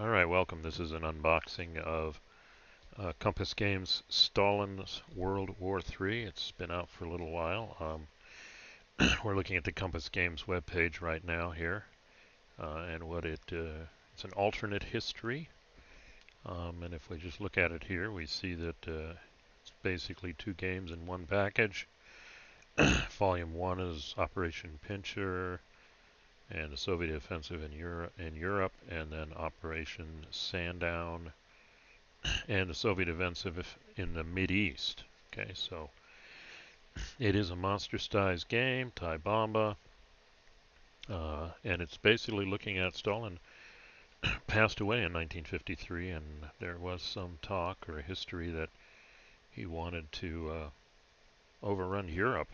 Alright, welcome. This is an unboxing of Compass Games' Stalin's World War III. It's been out for a little while. We're looking at the Compass Games webpage right now here, and it's an alternate history. And if we just look at it here, we see that it's basically two games in one package. Volume 1 is Operation Pincher and the Soviet offensive in Europe, and then Operation Sandown and the Soviet offensive in the Mideast. Okay, so it is a monster-sized game, Thai Bomba, and it's basically looking at Stalin passed away in 1953, and there was some talk or history that he wanted to overrun Europe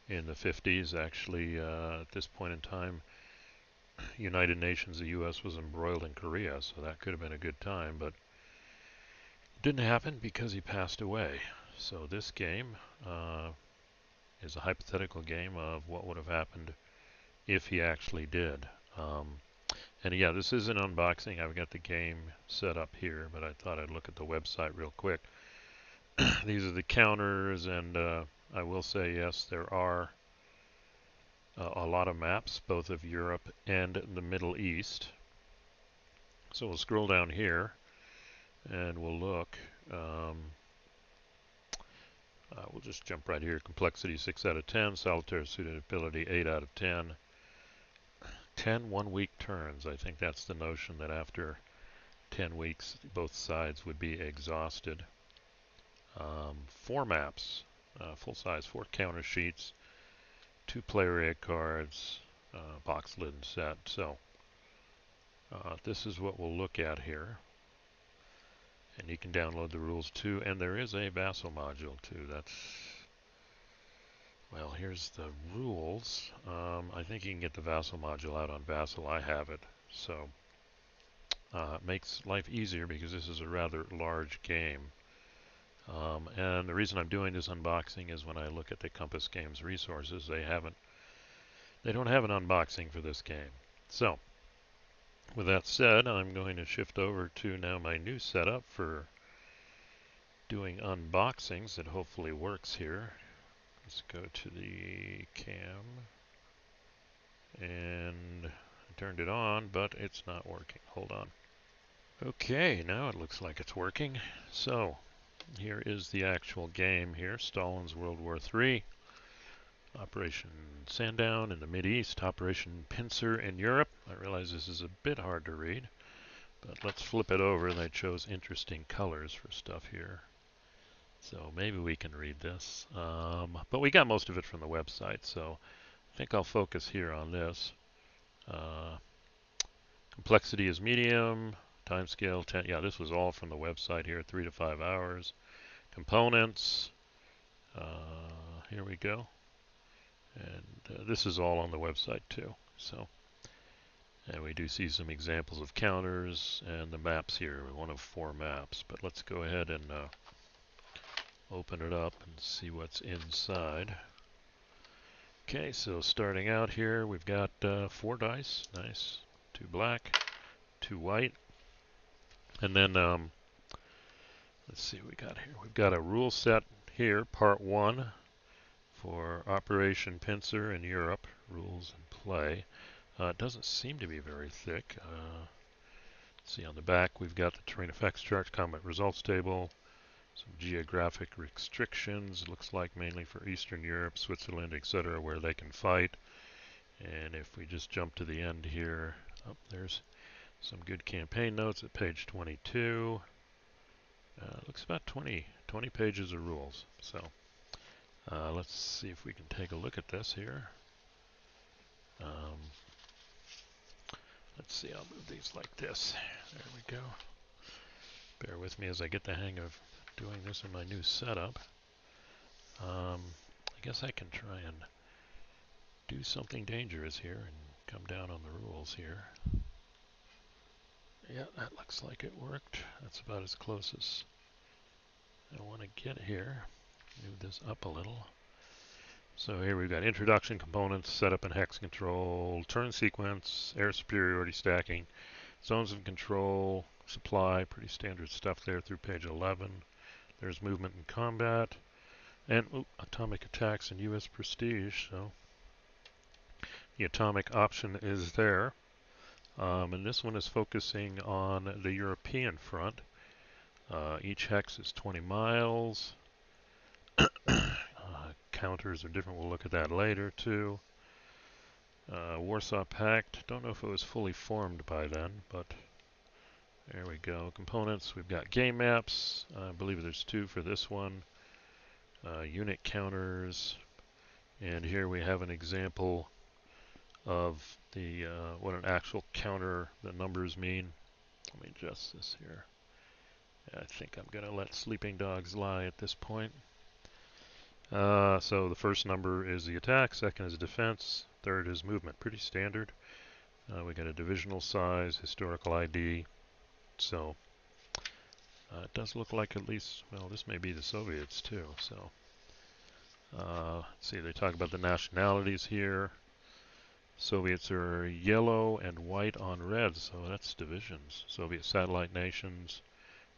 in the 50s. Actually, at this point in time, United Nations, the U.S. was embroiled in Korea, so that could have been a good time, but it didn't happen because he passed away. So this game is a hypothetical game of what would have happened if he actually did. And yeah, this is an unboxing. I've got the game set up here, but I thought I'd look at the website real quick. These are the counters, and I will say, yes, there are a lot of maps, both of Europe and the Middle East. So we'll scroll down here, and we'll look. We'll just jump right here. Complexity 6 out of 10. Solitaire suitability 8 out of 10. 10 one-week turns. I think that's the notion that after 10 weeks, both sides would be exhausted. 4 maps, full size, 4 counter sheets, 2 play area cards, box lid and set. So this is what we'll look at here. And you can download the rules too. And there is a Vassal module too. Well, here's the rules. I think you can get the Vassal module out on Vassal. I have it. So it makes life easier because this is a rather large game. And the reason I'm doing this unboxing is when I look at the Compass Games resources, they don't have an unboxing for this game. So with that said, I'm going to shift over to now my new setup for doing unboxings. It hopefully works here. Let's go to the cam, and I turned it on, but it's not working. Hold on. Okay, now it looks like it's working. So here is the actual game here, Stalin's World War III. Operation Sandown in the Mideast, Operation Pincer in Europe. I realize this is a bit hard to read, but let's flip it over. They chose interesting colors for stuff here. So maybe we can read this. But we got most of it from the website, so I think I'll focus here on this. Complexity is medium, time scale 10. Yeah, this was all from the website here, 3 to 5 hours. Components, here we go. And this is all on the website too. So, and we do see some examples of counters and the maps here, one of 4 maps. But let's go ahead and open it up and see what's inside. Okay, so starting out here, we've got 4 dice. Nice. 2 black, 2 white. And then, let's see what we got here. We've got a rule set here, part 1 for Operation Pincer in Europe, rules and play. It doesn't seem to be very thick. Let's see, on the back we've got the terrain effects chart, combat results table, some geographic restrictions, looks like mainly for Eastern Europe, Switzerland, etc., where they can fight. And if we just jump to the end here, there's some good campaign notes at page 22. Looks about 20 pages of rules. So let's see if we can take a look at this here. Let's see, I'll move these like this. There we go. Bear with me as I get the hang of doing this in my new setup. I guess I can try and do something dangerous here and come down on the rules here. Yeah, that looks like it worked. That's about as close as I want to get here. Move this up a little. So here we've got introduction, components, setup and hex control, turn sequence, air superiority stacking, Zones of control, supply, pretty standard stuff there through page 11. There's movement and combat, and atomic attacks and U.S. prestige. So the atomic option is there. And this one is focusing on the European front. Each hex is 20 miles. Counters are different. We'll look at that later too. Warsaw Pact. Don't know if it was fully formed by then, but there we go. Components. We've got game maps. I believe there's 2 for this one. Unit counters. And here we have an example of the what an actual counter, the numbers mean. Let me adjust this here. I think I'm going to let sleeping dogs lie at this point. So the first number is the attack, second is defense, third is movement. Pretty standard. We got a divisional size, historical ID. So it does look like at least, well, this may be the Soviets too. So let's see, they talk about the nationalities here. Soviets are yellow and white on red, so that's divisions. Soviet satellite nations.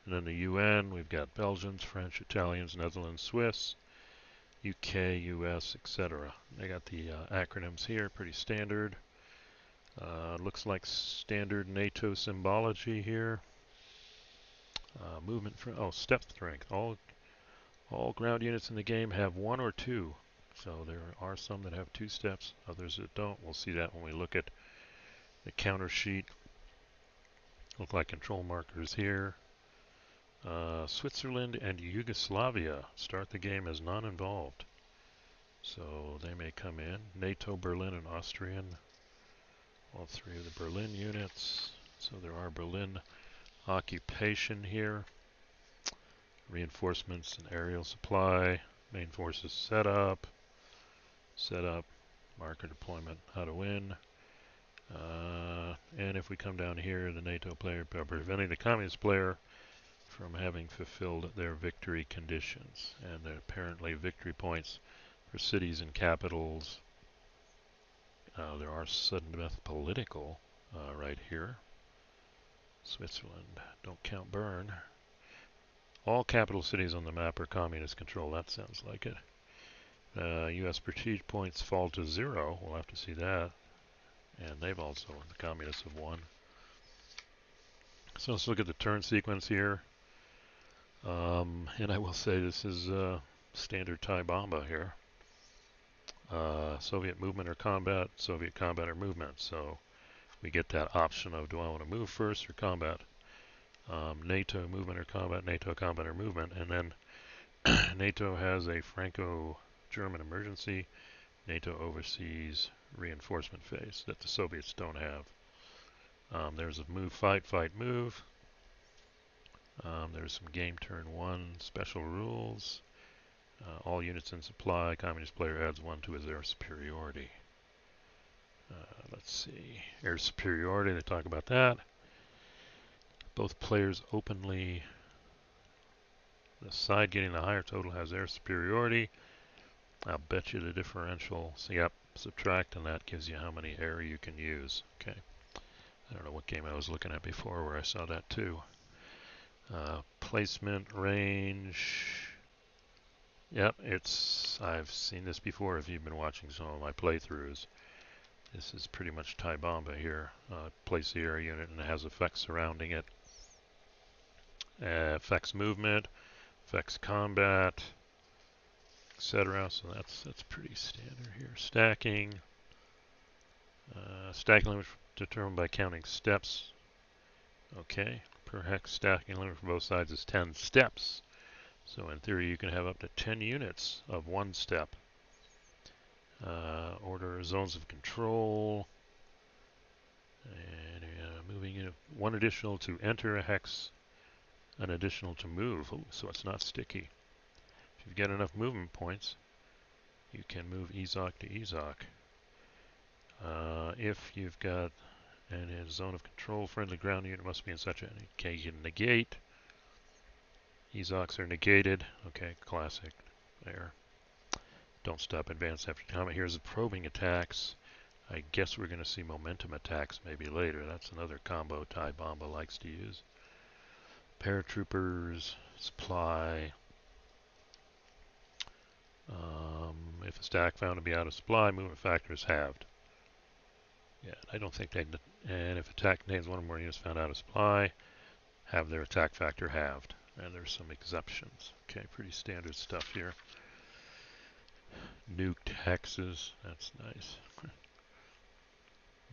And then the UN, we've got Belgians, French, Italians, Netherlands, Swiss, UK, US, etc. They got the acronyms here, pretty standard. Looks like standard NATO symbology here. Movement for step strength. All ground units in the game have 1 or 2. So there are some that have 2 steps, others that don't. We'll see that when we look at the counter sheet. Look like control markers here. Switzerland and Yugoslavia start the game as non-involved. So they may come in. NATO, Berlin, and Austrian. All 3 of the Berlin units. So there are Berlin occupation here. Reinforcements and aerial supply. Main forces setup. Marker deployment, how to win. And if we come down here, the NATO player preventing the communist player from having fulfilled their victory conditions. And apparently victory points for cities and capitals. There are sudden death political right here. Switzerland, don't count Bern. All capital cities on the map are communist control. That sounds like it. U.S. prestige points fall to 0. We'll have to see that. And they've also, the communists have won. So let's look at the turn sequence here. And I will say this is standard Thai Bomba here. Soviet movement or combat, Soviet combat or movement. So we get that option of, do I want to move first or combat? NATO movement or combat, NATO combat or movement. And then NATO has a Franco-German emergency, NATO overseas reinforcement phase that the Soviets don't have. There's a move, fight, move. There's some game turn 1 special rules. All units in supply, communist player adds 1 to his air superiority. Let's see, air superiority, they talk about that. Both players openly, the side getting the higher total has air superiority. I'll bet you the differential, so yep, subtract, and that gives you how many air you can use. Okay, I don't know what game I was looking at before where I saw that too. Placement, range. Yep, I've seen this before if you've been watching some of my playthroughs. This is pretty much Thai Bomba here. Place the air unit and it has effects surrounding it. Affects movement, affects combat, etc. So that's pretty standard here. Stacking. Stacking limit determined by counting steps. Okay, per hex stacking limit for both sides is 10 steps. So in theory you can have up to 10 units of 1 step. Order zones of control. And moving in 1 additional to enter a hex, an additional to move. Ooh, so it's not sticky. If you've got enough movement points, you can move EZOC to EZOC. If you've got a zone of control, friendly ground unit must be in such a okay, you can negate. EZOCs are negated. Okay, classic there. Don't stop advance after combat. Here's the probing attacks. I guess we're going to see momentum attacks maybe later. That's another combo Tai Bomba likes to use. Paratroopers, supply. If a stack found to be out of supply, movement factor is halved. Yeah, I don't think they. And if attack contains one or more units found out of supply, have their attack factor halved. And there's some exceptions. Okay, pretty standard stuff here. Nuked hexes, that's nice.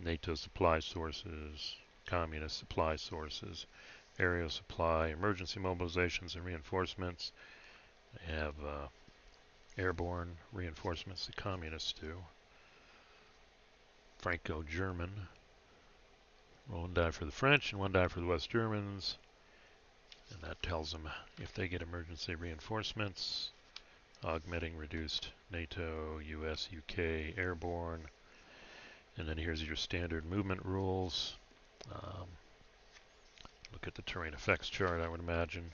NATO supply sources, communist supply sources, area supply, emergency mobilizations and reinforcements. They have airborne reinforcements the communists do. Franco-German. One die for the French and one die for the West Germans. And that tells them if they get emergency reinforcements, augmenting reduced NATO, US, UK, airborne. And then here's your standard movement rules. Look at the terrain effects chart, I would imagine.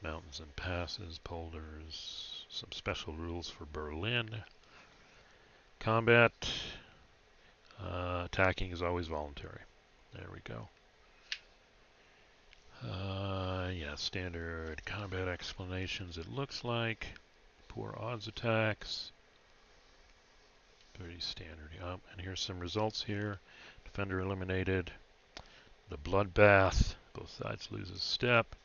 Mountains and passes, polders, some special rules for Berlin. Combat, attacking is always voluntary. There we go. Yeah, standard combat explanations, it looks like. Poor odds attacks. Pretty standard. Yep. And here's some results here. Defender eliminated. The bloodbath. Both sides lose a step.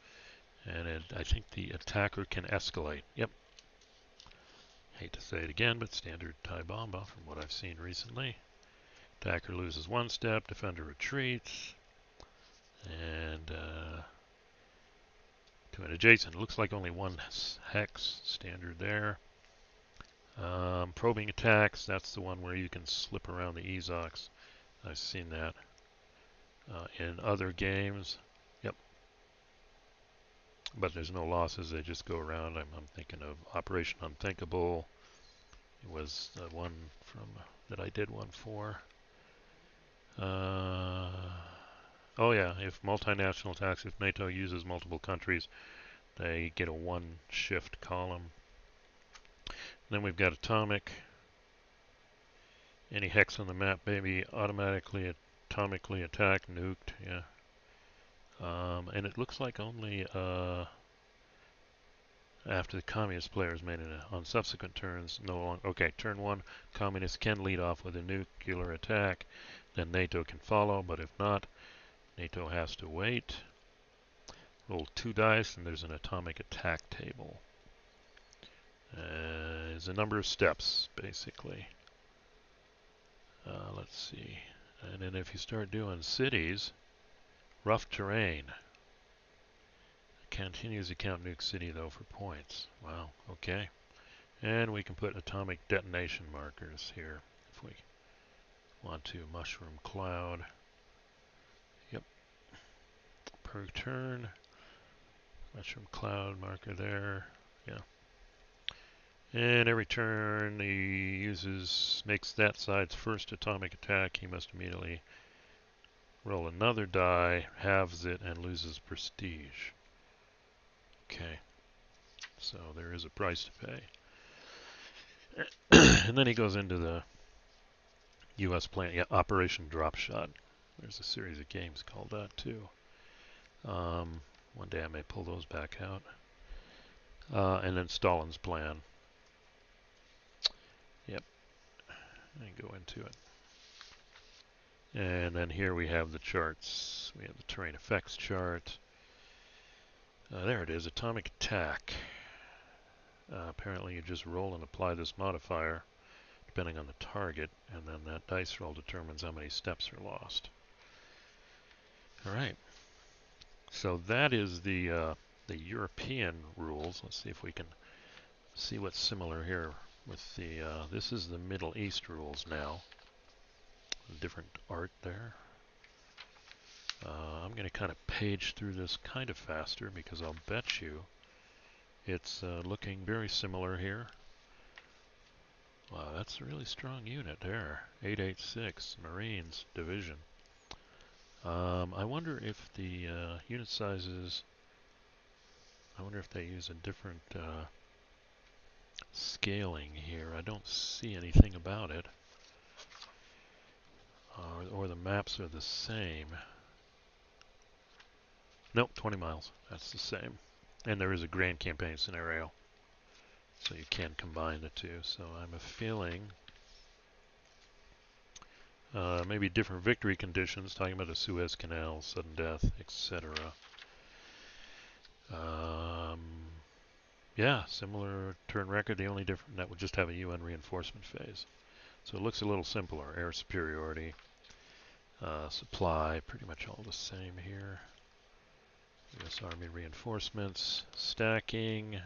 And I think the attacker can escalate. Yep. Hate to say it again, but standard Tai Bomba from what I've seen recently. Attacker loses one step. Defender retreats. And to an adjacent. It looks like only one hex. Standard there. Probing attacks, that's the one where you can slip around the Ezox. I've seen that in other games. Yep. But there's no losses, they just go around. I'm thinking of Operation Unthinkable. It was the one from that I did one for. Oh yeah, if multinational attacks, if NATO uses multiple countries, they get a one shift column. Then we've got atomic. Any hex on the map may be automatically atomically attacked, nuked, yeah. And it looks like only after the communist players made it on subsequent turns, no longer. Okay, turn one, communists can lead off with a nuclear attack, then NATO can follow, but if not, NATO has to wait. Roll 2 dice, and there's an atomic attack table. There's a number of steps, basically. Let's see. And then if you start doing cities, rough terrain. Continues to count nuke city though for points. Wow, okay. And we can put atomic detonation markers here if we want to. Mushroom cloud. Yep. Per turn. Mushroom cloud marker there. Yeah. And every turn he makes that side's first atomic attack. He must immediately roll another die, halves it, and loses prestige. Okay. So there is a price to pay. And then he goes into the U.S. plan, yeah, Operation Drop Shot. There's a series of games called that too. One day I may pull those back out. And then Stalin's plan. Yep. And go into it. And then here we have the charts. We have the terrain effects chart. There it is, atomic attack. Apparently you just roll and apply this modifier depending on the target, and then that dice roll determines how many steps are lost. Alright, so that is the European rules. Let's see if we can see what's similar here with the, this is the Middle East rules now. Different art there. I'm going to kind of page through this kind of faster because I'll bet you it's looking very similar here. Wow, that's a really strong unit there. 886 Marines Division. I wonder if the unit sizes, I wonder if they use a different scaling here. I don't see anything about it. or the maps are the same. Nope, 20 miles. That's the same. And there is a grand campaign scenario, so you can combine the two. So I'm a feeling maybe different victory conditions, talking about the Suez Canal, sudden death, etc. Um, yeah, similar turn record. The only difference that would just have a UN reinforcement phase. So it looks a little simpler. Air superiority, supply, pretty much all the same here. U.S. Army reinforcements, stacking,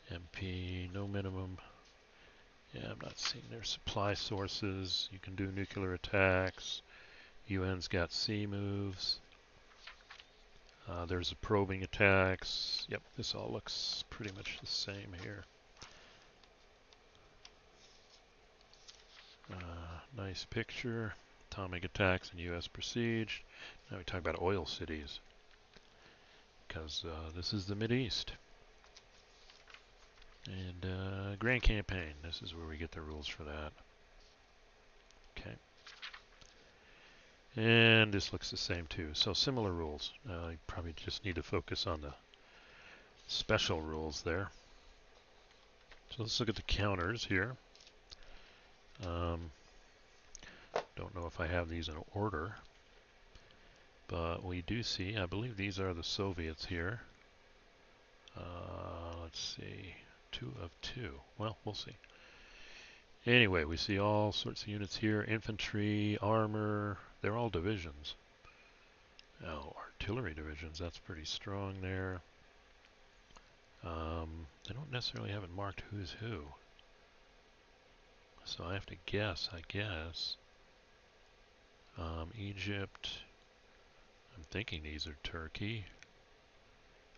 MP, no minimum. Yeah, I'm not seeing their supply sources. You can do nuclear attacks. UN's got sea moves. There's a probing attacks. Yep, this all looks pretty much the same here. Nice picture. Atomic attacks and U.S. besieged. Now we talk about oil cities, because this is the Mideast. And Grand Campaign. This is where we get the rules for that. Okay. And this looks the same too. So similar rules. You probably just need to focus on the special rules there. So let's look at the counters here. Don't know if I have these in order, but we do see, I believe these are the Soviets here. Let's see, 2 of 2. Well, we'll see. Anyway, we see all sorts of units here. Infantry, armor, they're all divisions. Oh, artillery divisions, that's pretty strong there. They don't necessarily have it marked who's who. So I have to guess, I guess. Egypt, I'm thinking these are Turkey.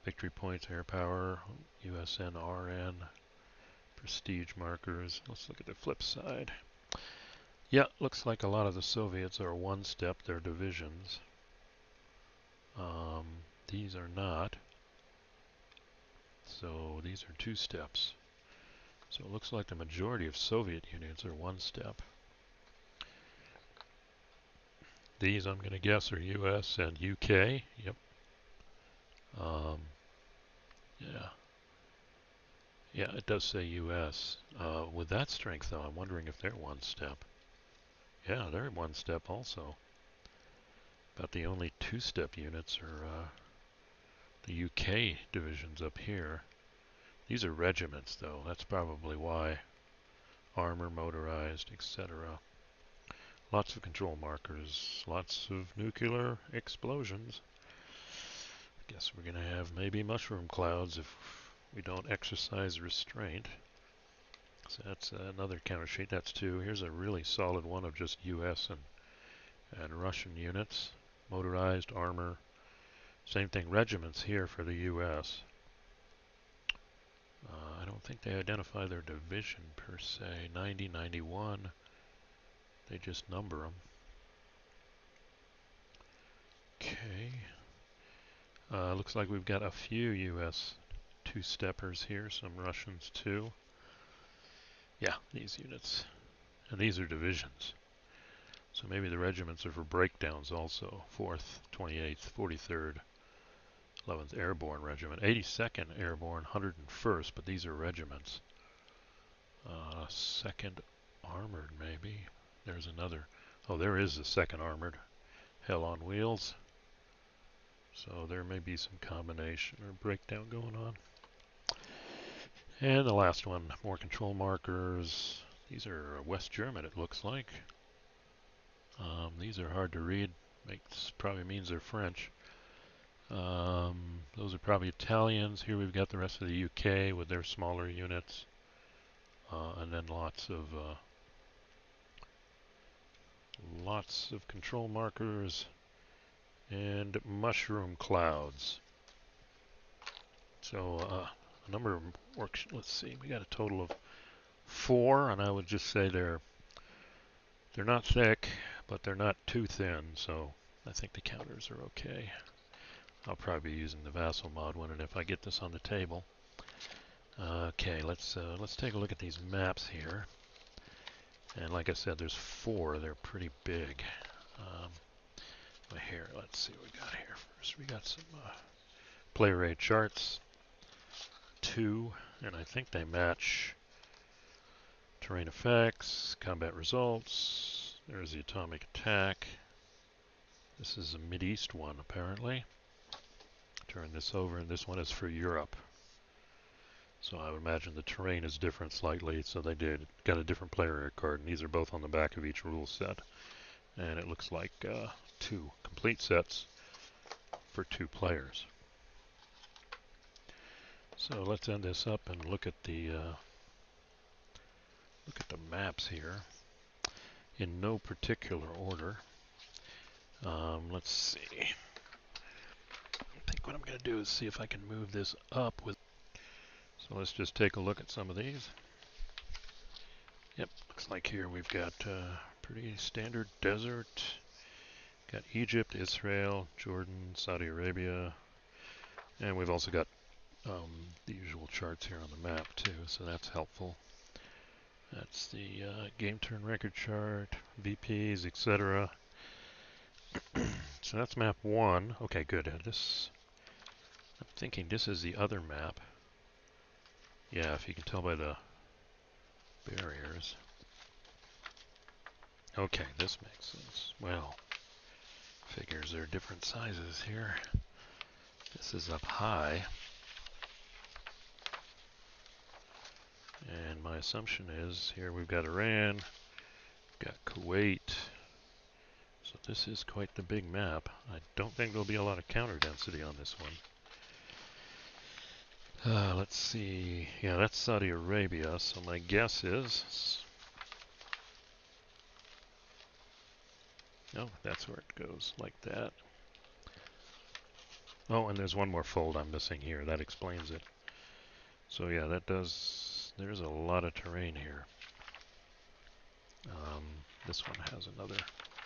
Victory points, air power, USN, RN, prestige markers. Let's look at the flip side. Yeah, looks like a lot of the Soviets are one step, they're divisions. These are not. So these are 2 steps. So it looks like the majority of Soviet units are one step. These, I'm going to guess, are US and UK. Yep. Yeah. Yeah, it does say US. With that strength, though, I'm wondering if they're one step. Yeah, they're one step also. But the only 2-step units are the UK divisions up here. These are regiments, though. That's probably why. Armor, motorized, etc. Lots of control markers. Lots of nuclear explosions. I guess we're going to have maybe mushroom clouds if we don't exercise restraint. So that's another counter sheet. That's 2. Here's a really solid one of just US and Russian units. Motorized, armor. Same thing, regiments here for the US. I don't think they identify their division per se. 90, 91. They just number them. Okay. Looks like we've got a few US 2-steppers here. Some Russians too. Yeah, these units. And these are divisions. So maybe the regiments are for breakdowns also. 4th, 28th, 43rd, 11th Airborne Regiment, 82nd Airborne, 101st, but these are regiments. 2nd Armored, maybe. There's another. Oh, there is the 2nd Armored. Hell on Wheels. So there may be some combination or breakdown going on. And the last one, more control markers. These are West German, it looks like. These are hard to read. Probably means they're French. Those are probably Italians. Here we've got the rest of the UK with their smaller units. And then lots of control markers and mushroom clouds. So a number of works. Let's see, we got a total of 4, and I would just say they're not thick, but they're not too thin. So I think the counters are okay. I'll probably be using the Vassal mod one, and if I get this on the table. Okay, let's take a look at these maps here. And like I said, there's 4. They're pretty big. Here, let's see what we got here first. We got some player rate charts. 2, and I think they match terrain effects, combat results. There's the atomic attack. This is a Mideast one, apparently. Turn this over, and this one is for Europe. So I would imagine the terrain is different slightly, so they got a different player area card, and these are both on the back of each rule set. And it looks like 2 complete sets for 2 players. So let's end this up and look at the maps here in no particular order. Let's see. I think what I'm going to do is see if I can move this up with. So let's just take a look at some of these. Yep, looks like here we've got pretty standard desert. Got Egypt, Israel, Jordan, Saudi Arabia, and we've also got the usual charts here on the map too, so that's helpful. That's the game turn record chart, VPs, etc. So that's map 1. Okay, good. I'm thinking this is the other map. Yeah, if you can tell by the barriers. Okay, this makes sense. Well, figures there are different sizes here. This is up high. And my assumption is here we've got Iran, got Kuwait. So this is quite the big map. I don't think there'll be a lot of counter density on this one. Let's see. Yeah, that's Saudi Arabia. So my guess is, no, that's where it goes, like that. Oh, and there's one more fold I'm missing here. That explains it. So yeah, there's a lot of terrain here. This one has another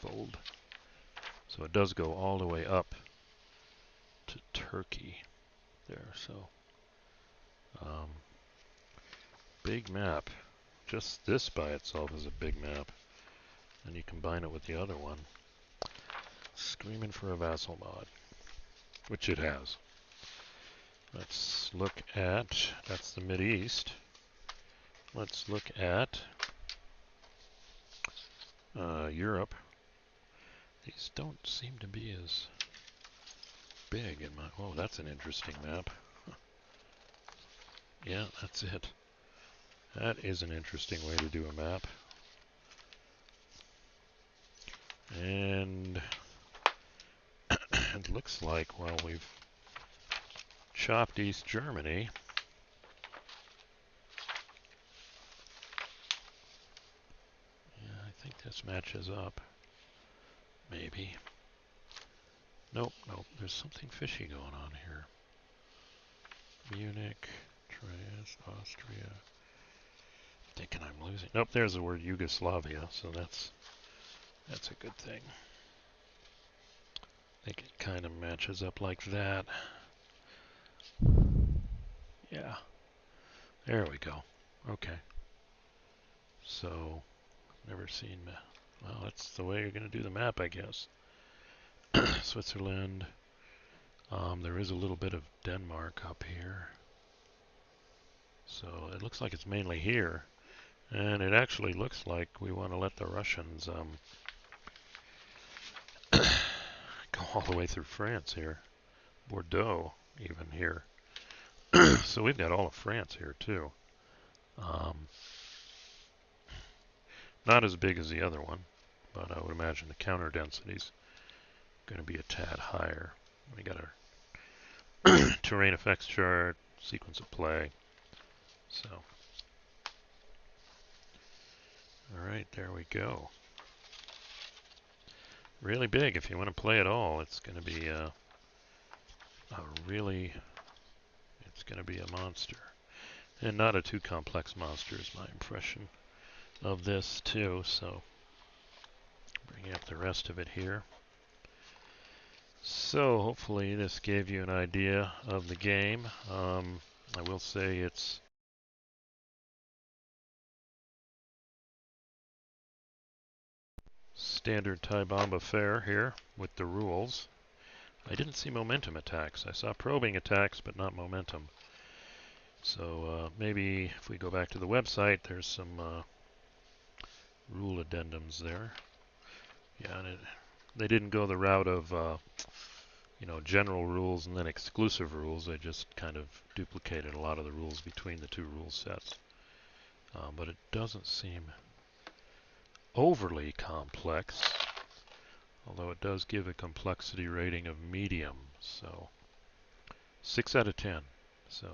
fold. So it does go all the way up to Turkey there. So big map. Just this by itself is a big map. And you combine it with the other one. Screaming for a vassal mod, which it has. Let's look at, that's the Mideast. Let's look at Europe. These don't seem to be as big in my, oh, that's an interesting map. Yeah, that's it. That is an interesting way to do a map. And it looks like, well, we've chopped East Germany. Yeah, I think this matches up. Maybe. Nope, nope. There's something fishy going on here. Munich, Trieste, Austria. Thinking I'm losing. Nope, there's the word Yugoslavia, so that's a good thing. I think it kind of matches up like that. Yeah. There we go. Okay. So, never seen. Well, that's the way you're going to do the map, I guess. Switzerland. There is a little bit of Denmark up here. So it looks like it's mainly here. And it actually looks like we want to let the Russians go all the way through France here. Bordeaux, even here. So we've got all of France here, too. Not as big as the other one, but I would imagine the counter density is going to be a tad higher. We got our terrain effects chart, sequence of play. So, all right, there we go. Really big. If you want to play it all, it's going to be it's going to be a monster. And not a too complex monster is my impression of this too. So, bringing up the rest of it here. So hopefully this gave you an idea of the game. I will say it's standard tie bomb affair here with the rules. I didn't see momentum attacks. I saw probing attacks, but not momentum. So maybe if we go back to the website, there's some rule addendums there. Yeah, and they didn't go the route of general rules and then exclusive rules. They just kind of duplicated a lot of the rules between the two rule sets. But it doesn't seem overly complex, although it does give a complexity rating of medium. So 6 out of 10. So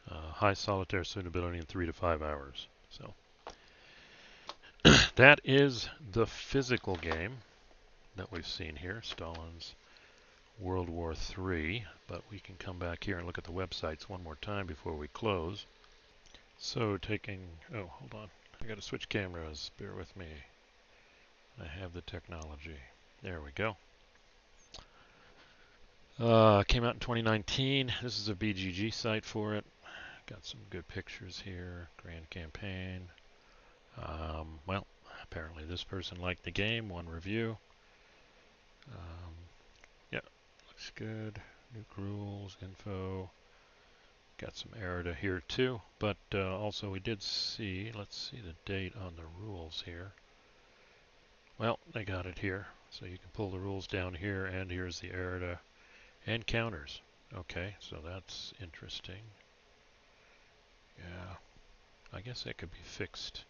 high solitaire suitability in 3 to 5 hours. So that is the physical game that we've seen here, Stalin's World War III. But we can come back here and look at the websites one more time before we close. So oh, hold on. I got to switch cameras. Bear with me. I have the technology. There we go. Came out in 2019. This is a BGG site for it. Got some good pictures here. Grand campaign. Well, apparently this person liked the game. One review. Yeah, looks good. Nuke rules, info. Got some errata here too. But also we did see, let's see the date on the rules here. Well, they got it here. So you can pull the rules down here, and here's the errata and counters. Okay, so that's interesting. Yeah, I guess that could be fixed.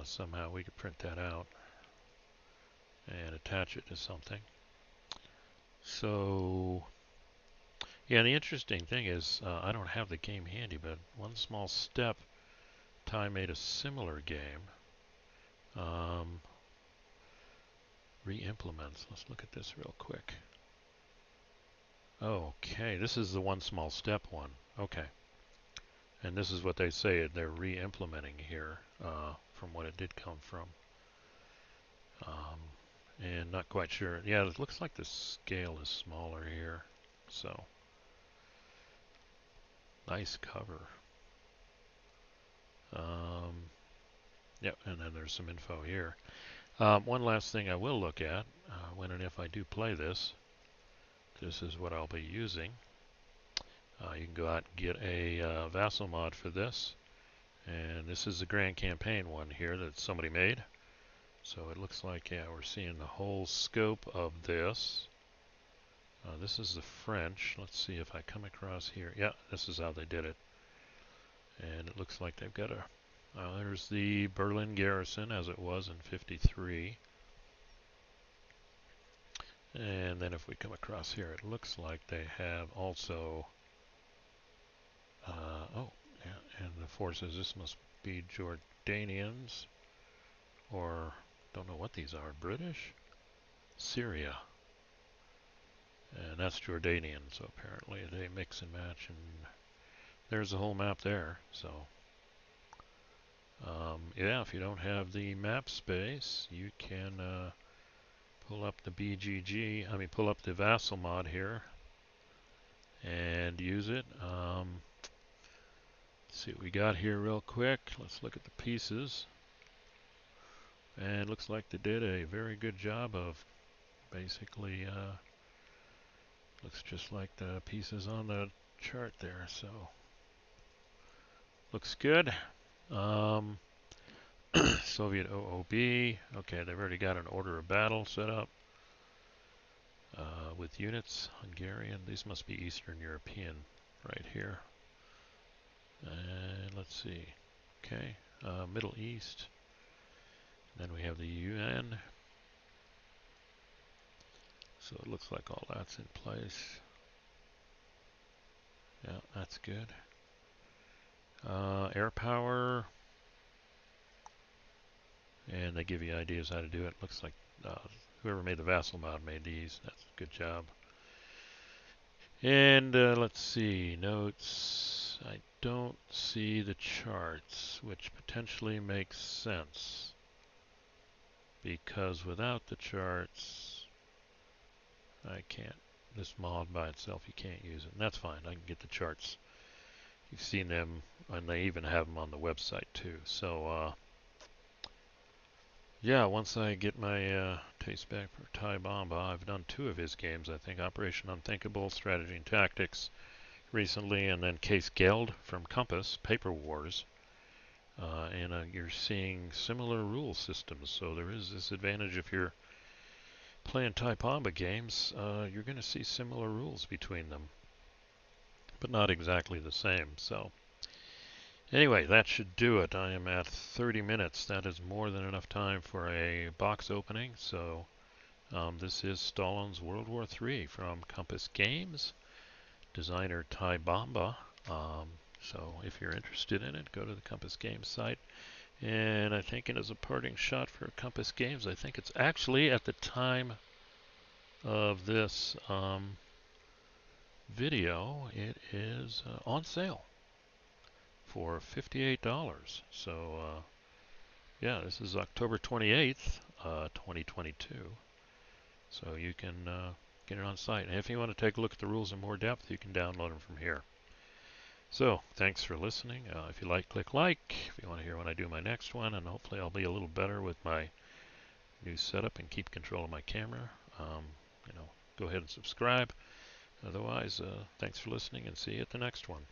Somehow we could print that out and attach it to something. So, yeah, the interesting thing is I don't have the game handy, but One Small Step, Ty made a similar game. Re-implements. Let's look at this real quick. Okay, this is the One Small Step one. Okay. And this is what they say they're re-implementing here from what it did come from. And not quite sure. Yeah, it looks like the scale is smaller here. So, nice cover. Yep, and then there's some info here. One last thing I will look at when and if I do play this. This is what I'll be using. You can go out and get a Vassal mod for this. And this is the Grand Campaign one here that somebody made. So it looks like, yeah, we're seeing the whole scope of this. This is the French. Let's see if I come across here. Yeah, this is how they did it. And it looks like they've got a... there's the Berlin garrison as it was in '53. And then if we come across here, it looks like they have also... oh, yeah, and the forces, this must be Jordanians. Or, don't know what these are, British? Syria. And that's Jordanian, so apparently they mix and match, and there's the whole map there. So, yeah, if you don't have the map space, you can pull up the pull up the Vassal mod here and use it. Let's see what we got here real quick. Let's look at the pieces. And it looks like they did a very good job of basically looks just like the pieces on the chart there, so looks good. Soviet OOB. Okay, they've already got an order of battle set up with units. Hungarian. These must be Eastern European right here. And let's see. Okay, Middle East. Then we have the UN. So it looks like all that's in place. Yeah, that's good. Air power. And they give you ideas how to do it. Looks like whoever made the Vassal mod made these. That's a good job. And let's see, notes. I don't see the charts, which potentially makes sense. Because without the charts, I can't. This mod by itself, you can't use it. And that's fine. I can get the charts. You've seen them, and they even have them on the website too. So, Yeah, once I get my taste back for Ty Bamba, I've done 2 of his games, I think. Operation Unthinkable, Strategy and Tactics recently, and then Case Geld from Compass, Paper Wars. And you're seeing similar rule systems, so there is this advantage if you're playing Ty Bamba games, you're going to see similar rules between them, but not exactly the same. So anyway, that should do it. I am at 30 minutes. That is more than enough time for a box opening. So this is Stalin's World War III from Compass Games, designer Ty Bamba. So if you're interested in it, go to the Compass Games site. And I think it is a parting shot for Compass Games. I think it's actually at the time of this video, it is on sale for $58. So yeah, this is October 28th, 2022. So you can get it on site. And if you want to take a look at the rules in more depth, you can download them from here. So thanks for listening. If you like, click like. If you want to hear when I do my next one, and hopefully I'll be a little better with my new setup and keep control of my camera, you know, go ahead and subscribe. Otherwise, thanks for listening and see you at the next one.